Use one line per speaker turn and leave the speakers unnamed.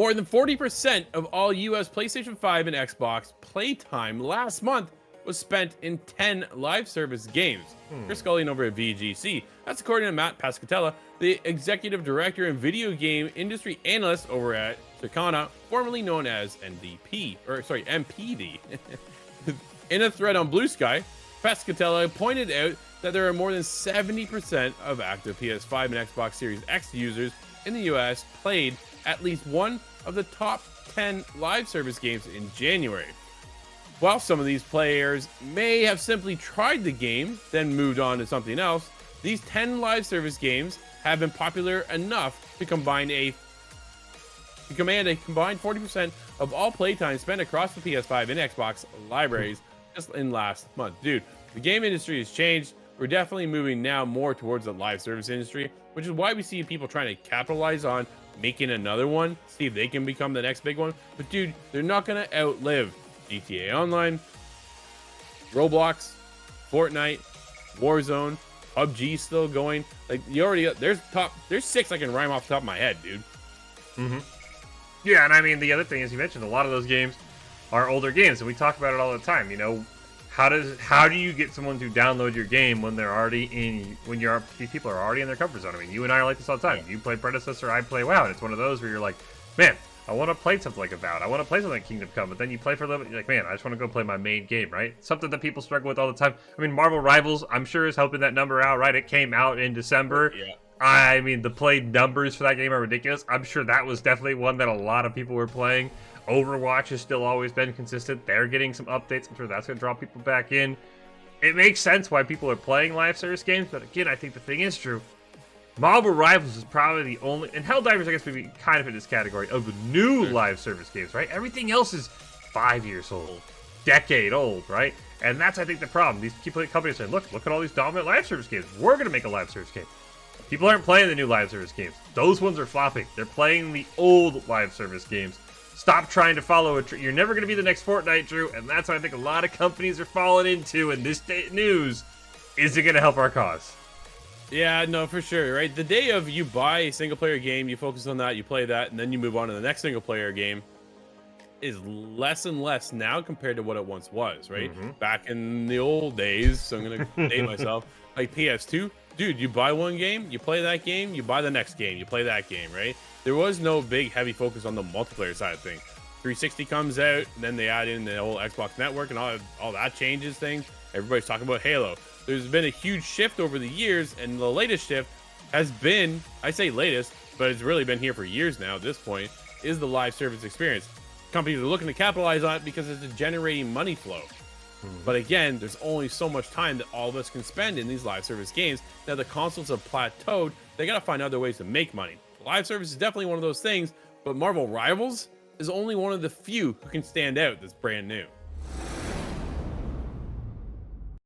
More than 40% of all US PlayStation 5 and Xbox playtime last month was spent in 10 live service games. Chris Scullion over at VGC. That's according to Mat Piscatella, the executive director and video game industry analyst over at Circana, formerly known as MPD. In a thread on Blue Sky, Piscatella pointed out that there are more than 70% of active PS5 and Xbox Series X users in the US played at least one of the top 10 live service games in January. While some of these players may have simply tried the game, then moved on to something else, these 10 live service games have been popular enough to command a combined 40% of all playtime spent across the PS5 and Xbox libraries just in last month. Dude, the game industry has changed. We're definitely moving now more towards the live service industry, which is why we see people trying to capitalize on making another one, see if they can become the next big one. But dude, they're not going to outlive GTA Online, Roblox, Fortnite, Warzone, PUBG still going. Like, you already, there's 6 I can rhyme off the top of my head, dude.
Yeah, and I mean, the other thing is, you mentioned a lot of those games are older games, and we talk about it all the time. You know, how do you get someone to download your game when they're already in, these people are already in their comfort zone? I mean, you and I are like this all the time. You play Predecessor, I play WoW, and it's one of those where you're like, man, I want to play something like Avowed. I want to play something like Kingdom Come. But then you play for a little bit, you're like, man, I just want to go play my main game, right? Something that people struggle with all the time. I mean, Marvel Rivals, I'm sure, is helping that number out, right? It came out in December.
Yeah.
I mean, the play numbers for that game are ridiculous. I'm sure that was definitely one that a lot of people were playing. Overwatch has still always been consistent. They're getting some updates. I'm sure that's going to draw people back in. It makes sense why people are playing live service games. But again, I think the thing is true. Marvel Rivals is probably the only, and Helldivers, I guess, would be kind of in this category of the new live service games, right? Everything else is 5 years old, decade old, right? And that's, I think, the problem. These companies say, look at all these dominant live service games. We're going to make a live service game. People aren't playing the new live service games. Those ones are flopping. They're playing the old live service games. Stop trying to follow a You're never going to be the next Fortnite, Drew, and that's what I think a lot of companies are falling into in this day news. Is it going to help our cause?
Yeah, no, for sure, right? The day of you buy a single-player game, you focus on that, you play that, and then you move on to the next single-player game is less and less now compared to what it once was, right? Back in the old days, so I'm going to date myself, like PS2, dude, you buy one game, you play that game, you buy the next game, you play that game, right? There was no big, heavy focus on the multiplayer side of things. 360 comes out, and then they add in the whole Xbox network, and all that changes things. Everybody's talking about Halo. There's been a huge shift over the years, and the latest shift has been, I say latest, but it's really been here for years now at this point, is the live service experience. Companies are looking to capitalize on it because it's generating money flow. But again, there's only so much time that all of us can spend in these live service games. Now the consoles have plateaued. They got to find other ways to make money. Live service is definitely one of those things, but Marvel Rivals is only one of the few who can stand out that's brand new.